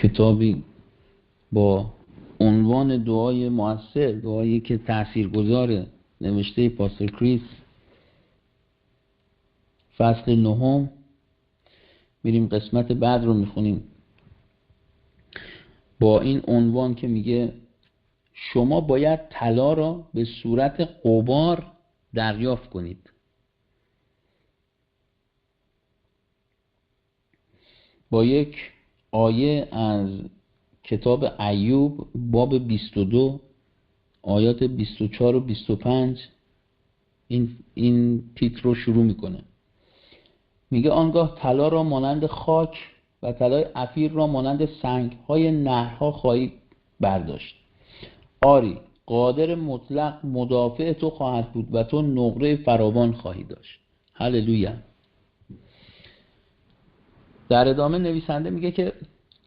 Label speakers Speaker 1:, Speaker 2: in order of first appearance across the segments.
Speaker 1: کتابی با عنوان دعای مؤثر، دعایی که تاثیرگذاره، نوشته پاستور کریس، فصل 9. میریم قسمت بعد رو میخونیم با این عنوان که میگه شما باید طلا را به صورت غبار دریافت کنید. با یک آیه از کتاب ایوب باب 22 آیات 24 و 25 این تیتر رو شروع میکنه. میگه آنگاه طلا را مانند خاک و طلای عفیر را مانند سنگ‌های نهرها خواهی برداشت. آری قادر مطلق مدافع تو خواهد بود و تو نقره فراوان خواهی داشت. هللویا. در ادامه نویسنده میگه که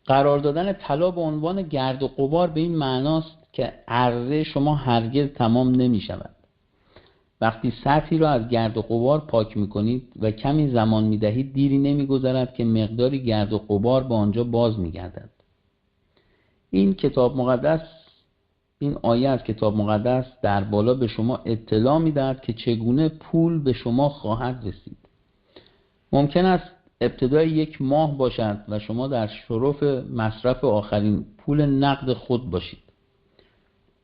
Speaker 1: قرار دادن طلا به عنوان گرد و غبار به این معناست که عرضه شما هرگز تمام نمی شود. وقتی سطحی را از گرد و غبار پاک می کنید و کمی زمان می دهید دیری نمی گذرد که مقداری گرد و غبار به آنجا باز می گردد. این کتاب مقدس، این آیه از کتاب مقدس در بالا به شما اطلاع می دهد که چگونه پول به شما خواهد رسید. ممکن است ابتدای یک ماه باشد و شما در شرف مصرف آخرین پول نقد خود باشید.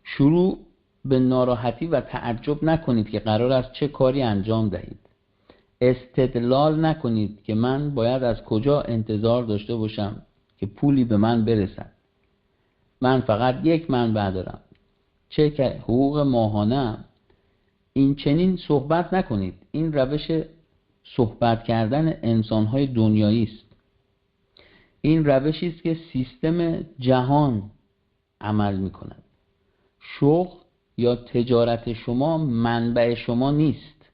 Speaker 1: شروع به ناراحتی و تعجب نکنید که قرار است چه کاری انجام دهید. استدلال نکنید که من باید از کجا انتظار داشته باشم که پولی به من برسد. من فقط یک منبع دارم. چه که حقوق ماهانه. این چنین صحبت نکنید. این روش صحبت کردن انسان‌های دنیایی است. این روشی است که سیستم جهان عمل می‌کند. شغل یا تجارت شما منبع شما نیست.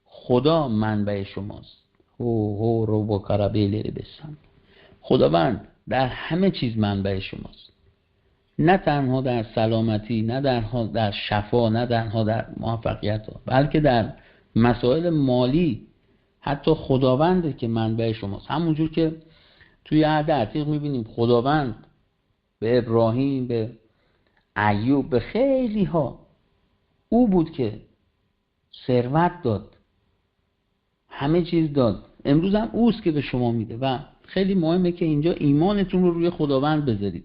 Speaker 1: خدا منبع شماست. رو با کرابیلی بسن. خداوند در همه چیز منبع شماست. نه تنها در سلامتی، نه در شفا، نه تنها در موفقیت ها، بلکه در مسائل مالی حتی خداونده که منبع شماست. همونجور که توی عهد عتیق میبینیم خداوند به ابراهیم، به ایوب، به خیلی ها او بود که ثروت داد، همه چیز داد. امروز هم اوست که به شما میده و خیلی مهمه که اینجا ایمانتون رو روی خداوند بذارید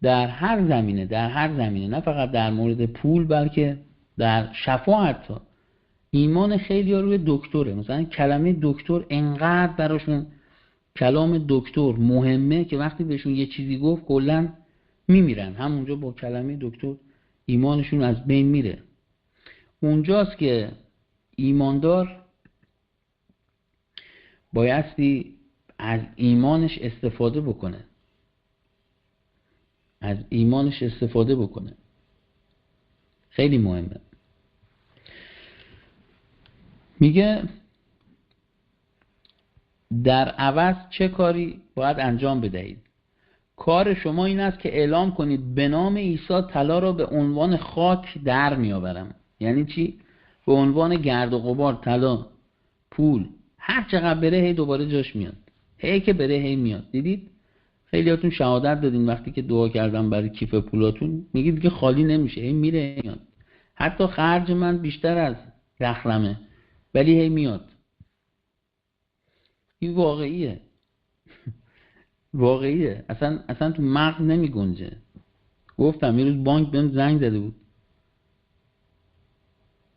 Speaker 1: در هر زمینه، نه فقط در مورد پول بلکه در شفا. حتی ایمان خیلی ها روی دکتره. مثلا کلمه دکتر انقدر براشون کلام دکتر مهمه که وقتی بهشون یه چیزی گفت کلاً میمیرن. همونجا با کلمه دکتر ایمانشون از بین میره. اونجاست که ایماندار بایستی از ایمانش استفاده بکنه. خیلی مهمه. میگه در عوض چه کاری باید انجام بدهید؟ کار شما این است که اعلام کنید به نام عیسی طلا را به عنوان خاک در میآورم. یعنی چی؟ به عنوان گرد و غبار، طلا، پول، هر چقدر بره هی دوباره جاش میاد. هی که بره هی میاد. دیدید؟ خیلیاتون شهادت دادین وقتی که دعا کردم برای کیف پولاتون، میگید که خالی نمیشه، هی میره هی میاد. حتی خرج من بیشتر از دخلمه ولی هی میاد. این واقعیه. اصلا تو مغز نمی گنجه. گفتم یه روز بانک بهم زنگ زده بود.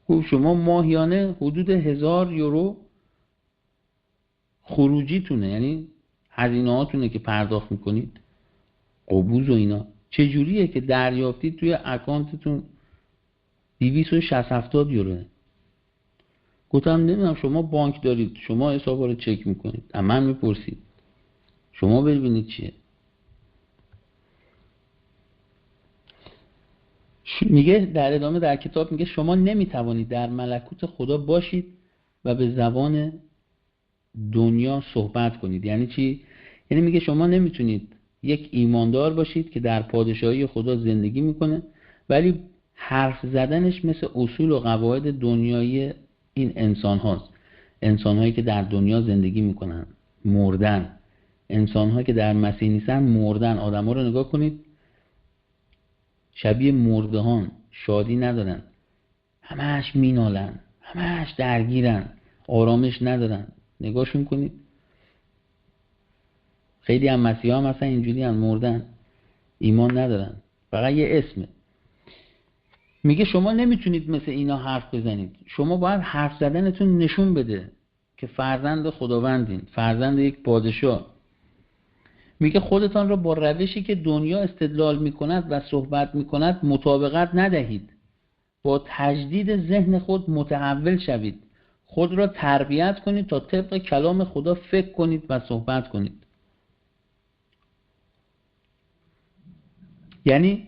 Speaker 1: خب شما ماهیانه حدود 1000 یورو خروجیتونه، یعنی هزینه هاتونه که پرداخت میکنید، قبوز و اینا. چجوریه که دریافتید توی اکانتتون 260-70 یورو؟ گفتم نمیدونم، شما بانک دارید، شما حسابا رو چک میکنید، اما من میپرسید شما ببینید چیه. میگه در ادامه در کتاب میگه شما نمیتوانید در ملکوت خدا باشید و به زبان دنیا صحبت کنید. یعنی چی؟ یعنی میگه شما نمیتونید یک ایماندار باشید که در پادشاهی خدا زندگی میکنه ولی حرف زدنش مثل اصول و قواعد دنیایی این انسان هاست. انسان هایی که در دنیا زندگی میکنن، مردن، انسان‌ها که در مسیح نیستن مردن. آدم‌ها رو نگاه کنید، شبیه مردهان، شادی ندارن، همش مینالن، همش درگیرن، آرامش ندارن. نگاهشون کنید. خیلی هم مسیحا هم مثلا اینجوری هم مردن، ایمان ندارن، فقط یه اسمه. میگه شما نمیتونید مثل اینا حرف بزنید، شما باید حرف زدنتون نشون بده که فرزند خداوندین، فرزند یک پادشاه. میگه خودتان را با روشی که دنیا استدلال میکند و صحبت میکند مطابقت ندهید، با تجدید ذهن خود متحول شوید، خود را تربیت کنید تا طبق کلام خدا فکر کنید و صحبت کنید. یعنی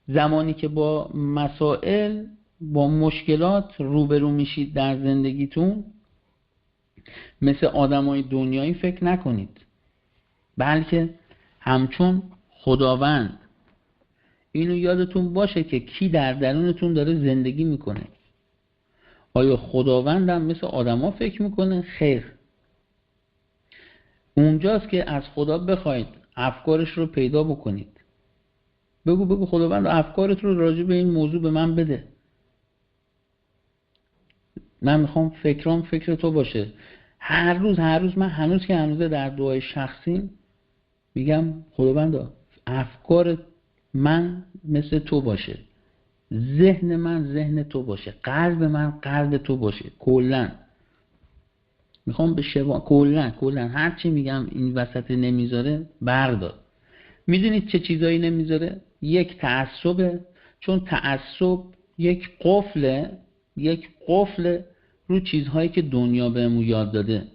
Speaker 1: زمانی که با مسائل، با مشکلات روبرو میشید در زندگیتون، مثل آدمای دنیایی فکر نکنید، بلکه همچون خداوند. اینو یادتون باشه که کی در درونتون داره زندگی میکنه. آیا خداوند هم مثل آدما فکر میکنه؟ خیر. اونجاست که از خدا بخواید افکارش رو پیدا بکنید. بگو خداوند افکارت رو راجع به این موضوع به من بده، من میخوام فکرام فکر تو باشه. هر روز من هنوز که هنوزه در دعای شخصی میگم خداوند افکار من مثل تو باشه، ذهن من ذهن تو باشه، قلب من قلب تو باشه. کلا میخوام به کلا هر چی میگم این وسط نمیذاره بردار. میدونید چه چیزایی نمیذاره؟ یک تعصبه، چون تعصب یک قفله رو چیزهایی که دنیا بهمون یاد داده.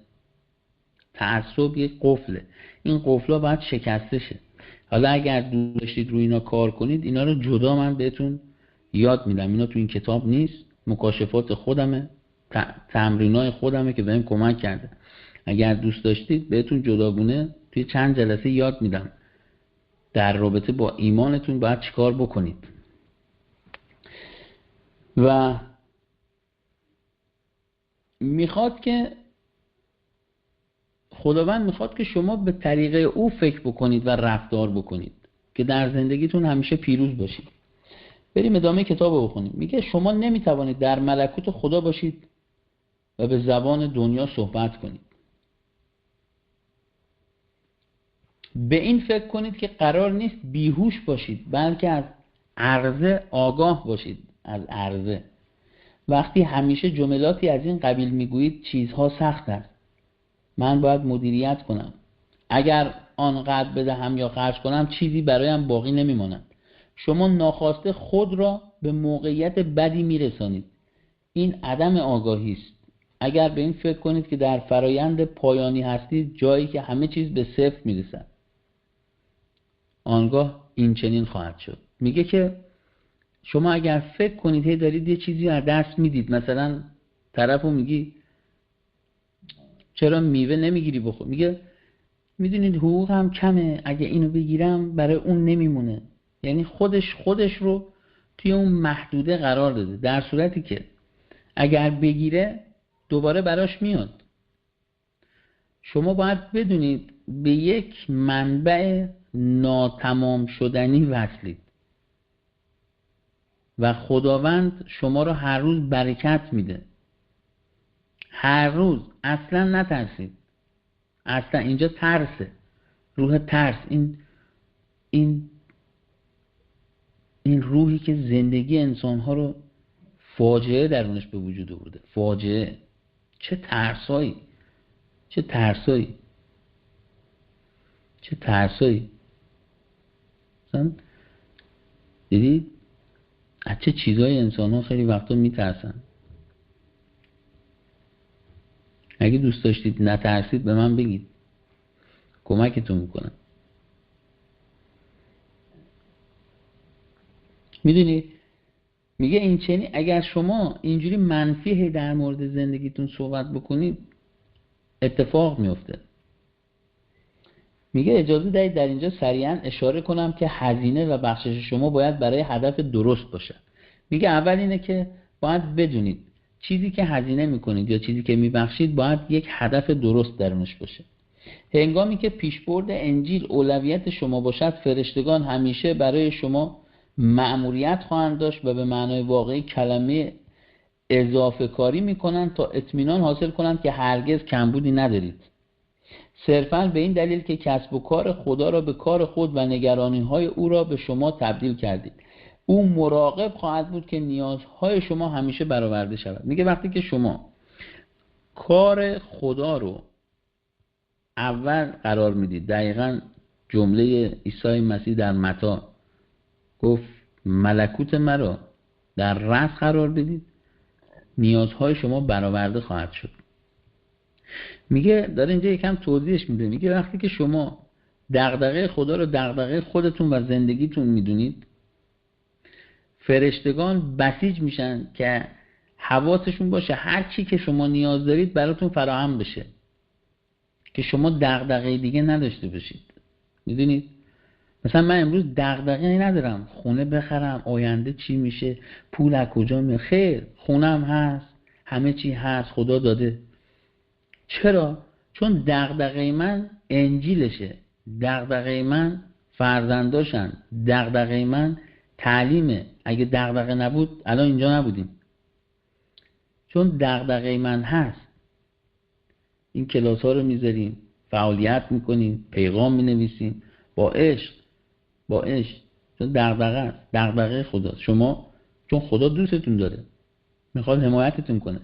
Speaker 1: تعصب یک قفله، این قفل‌ها باید شکسته شه. حالا اگر دوست داشتید روی اینا کار کنید، اینا رو جدا من بهتون یاد میدم. اینا تو این کتاب نیست، مکاشفات خودمه، تمرینای خودمه که بهم کمک کرده. اگر دوست داشتید بهتون جداگونه توی چند جلسه یاد میدم در رابطه با ایمانتون باید چیکار بکنید. و خداوند میخواد که شما به طریقه او فکر بکنید و رفتار بکنید که در زندگیتون همیشه پیروز باشید. بریم ادامه کتاب رو بخونیم. میگه شما نمیتوانید در ملکوت خدا باشید و به زبان دنیا صحبت کنید. به این فکر کنید که قرار نیست بیهوش باشید، بلکه از عرضه آگاه باشید. از عرضه. وقتی همیشه جملاتی از این قبیل میگویید چیزها سخت است، من باید مدیریت کنم، اگر آنقدر بدهم یا خرج کنم چیزی برایم باقی نمیماند. شما ناخواسته خود را به موقعیت بدی میرسانید. این عدم آگاهی است. اگر به این فکر کنید که در فرایند پایانی هستید، جایی که همه چیز به صفر میرسد، آنگاه این چنین خواهد شد. میگه که شما اگر فکر کنید هی دارید یه چیزی از دست میدید، مثلا طرفو میگی چرا میوه نمیگیری بخور، میگه میدونید حقوق هم کمه، اگه اینو بگیرم برای اون نمیمونه. یعنی خودش رو توی اون محدوده قرار داده، در صورتی که اگر بگیره دوباره براش میاد. شما باید بدونید به یک منبع ناتمام شدنی وصلید و خداوند شما رو هر روز برکت میده. هر روز. اصلا نترسید. اصلا اینجا ترسه، روح ترس، این روحی که زندگی انسانها رو فاجعه درونش به وجود آورده. فاجعه. چه ترسایی. مثلا دیدید از چه چیزای انسانها خیلی وقتا میترسن. اگه دوست داشتید نترسید به من بگید، کمکتون میکنم. میدونید میگه این چنین اگر شما اینجوری منفی در مورد زندگیتون صحبت بکنید اتفاق میفته. میگه اجازه دهید در اینجا سریعا اشاره کنم که هزینه و بخشش شما باید برای هدف درست باشه. میگه اول اینه که باید بدونید چیزی که هزینه میکنید یا چیزی که میبخشید باید یک هدف درست درونش باشه. هنگامی که پیشبرد انجیل اولویت شما باشد، فرشتگان همیشه برای شما مأموریت خواهند داشت و به معنای واقعی کلمه اضافه کاری میکنند تا اطمینان حاصل کنند که هرگز کمبودی ندارید، صرفاً به این دلیل که کسب و کار خدا را به کار خود و نگرانی‌های او را به شما تبدیل کردید. او مراقب خواهد بود که نیازهای شما همیشه برآورده شود. میگه وقتی که شما کار خدا رو اول قرار میدید، دقیقاً جمله عیسی مسیح در متی گفت ملکوت مرا در رأس قرار بدید، نیازهای شما برآورده خواهد شد. میگه داره اینجا یکم توضیحش میده، میگه وقتی که شما دغدغه خدا رو دغدغه خودتون و زندگیتون میدونید، فرشتگان بسیج میشن که حواسشون باشه هر چی که شما نیاز دارید براتون فراهم بشه، که شما دغدغه دیگه نداشته باشید. میدونید مثلا من امروز دغدغه‌ای ندارم خونه بخرم، آینده چی میشه، پول از کجا میاد. خیر، خونم هست، همه چی هست، خدا داده. چرا؟ چون دغدغه من انجیلشه، دغدغه من فرزنداشن، دغدغه من تعلیمه. اگه دغدغه نبود الان اینجا نبودیم. چون دغدغه من هست، این کلاس ها رو میذاریم، فعالیت میکنیم، پیغام مینویسیم با عشق، با عشق. چون دغدغه است، دغدغه خداست. شما چون خدا دوستتون داره، میخواد حمایتتون کنه.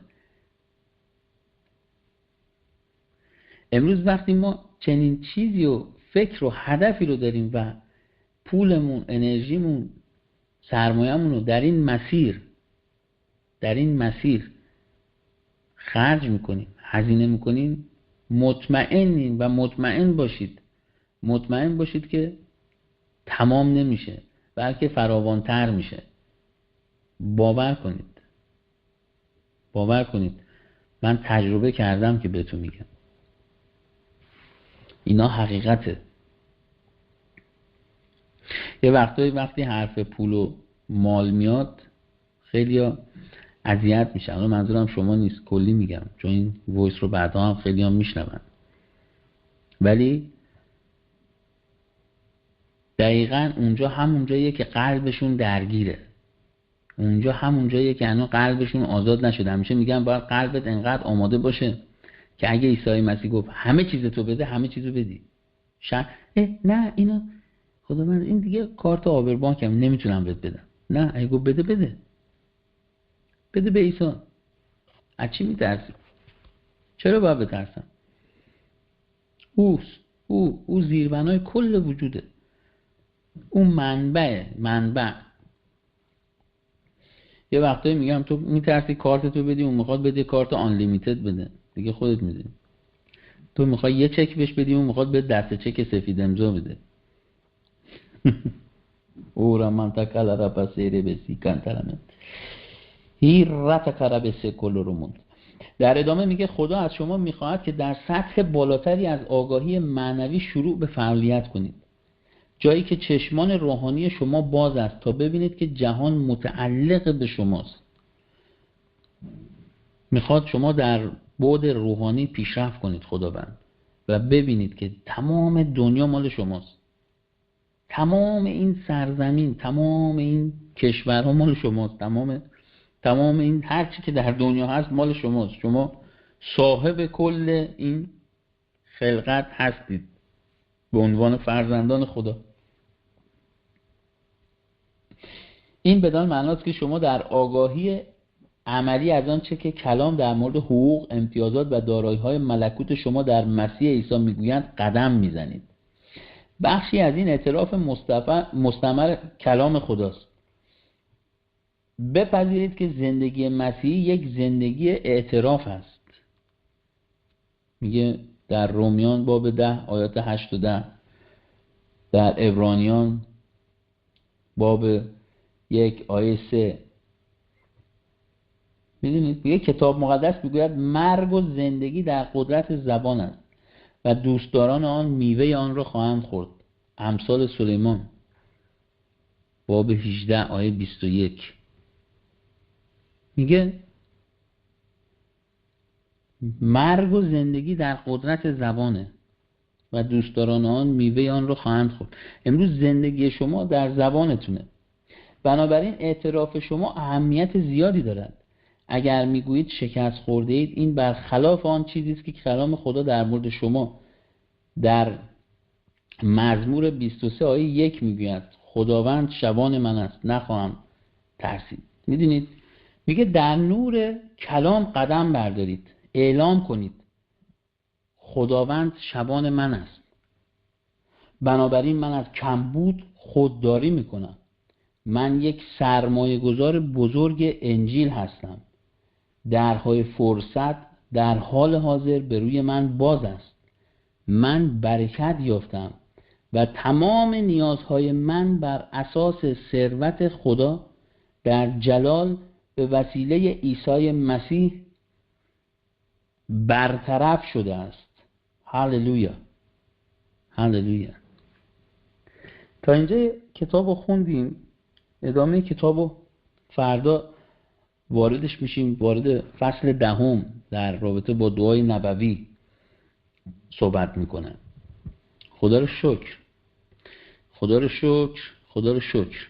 Speaker 1: امروز وقتی ما چنین چیزی و فکر و هدفی رو داریم و پولمون، انرژیمون، سرمایه‌مون رو در این مسیر خرج میکنیم، هزینه میکنیم، مطمئنین و مطمئن باشید که تمام نمیشه، بلکه فراوانتر میشه. باور کنید. من تجربه کردم که بهتون میگم اینا حقیقته. یه وقتی حرف پول و مال میاد خیلیا اذیت میشن. الان منظورم شما نیست، کلی میگم، چون این وایس رو بعدا هم خیلیام میشنون. ولی دقیقاً اونجا همونجاییه که قلبشون درگیره، اونجا همونجاییه که هنوز قلبشون آزاد نشده. همیشه میگم باید قلبت انقدر آماده باشه که اگه عیسی مسیح گفت همه چیز تو بده، همه چیزو بدی. نه اینو خدا من این دیگه کارت آبربانکم نمیتونم بهت بدم. نه، اگه گفت بده به عیسی. از چی میترسی؟ چرا باید بترسم؟ او زیربنای کل وجوده، او منبع. یه وقتایی میگم تو میترسی کارت تو بدی، اون میخواد بده کارت آنلیمیتد بده، دیگه خودت میدونی. تو میخوای یه چک بهش بدی، اون میخواد به دست چک سفید امضا بده. اورا من تکل را پسیره بسی کنترمه هی رت کربه سکل رو موند. در ادامه میگه خدا از شما میخواهد که در سطح بالاتری از آگاهی معنوی شروع به فعالیت کنید، جایی که چشمان روحانی شما باز است تا ببینید که جهان متعلق به شماست. میخواد شما در بعد روحانی پیشرفت کنید خداوند و ببینید که تمام دنیا مال شماست، تمام این سرزمین، تمام این کشورها مال شماست، تمام این هر چی که در دنیا هست مال شماست. شما صاحب کل این خلقت هستید به عنوان فرزندان خدا. این بدان معناست که شما در آگاهی عملی از آن چه که کلام در مورد حقوق، امتیازات و دارایی‌های ملکوت شما در مسیح عیسی میگویند قدم میزنید. بخشی از این اعتراف مستمر کلام خداست. بپذیرید که زندگی مسیحی یک زندگی اعتراف است. میگه در رومیان باب 10 آیات 8 و 10، در عبرانیان باب 1 آیه 3. میدونید میگه کتاب مقدس میگوید مرگ و زندگی در قدرت زبان است و دوستداران آن میوه آن را خواهند خورد. امثال سلیمان باب 18 آیه 21. میگه مرگ و زندگی در قدرت زبانه. و دوستداران آن میوه آن را خواهند خورد. امروز زندگی شما در زبانتونه، بنابراین اعتراف شما اهمیت زیادی دارد. اگر میگویید شکست خورده اید، این برخلاف آن چیزی است که کلام خدا در مورد شما در مزمور 23 آیه 1 میگوید خداوند شبان من است، نخواهم ترسید. میدونید میگه در نور کلام قدم بردارید، اعلام کنید خداوند شبان من است، بنابراین من از کمبود خودداری میکنم. من یک سرمایه گذار بزرگ انجیل هستم. درهای فرصت در حال حاضر به روی من باز است. من برکت یافتم و تمام نیازهای من بر اساس ثروت خدا در جلال به وسیله عیسی مسیح برطرف شده است. هللویا، هللویا. تا اینجا کتاب رو خوندیم. ادامه کتاب رو فردا واردش میشیم. وارد فصل 10 در رابطه با دعای نبوی صحبت میکنه. خدا رو شکر، خدا رو شکر، خدا رو شکر.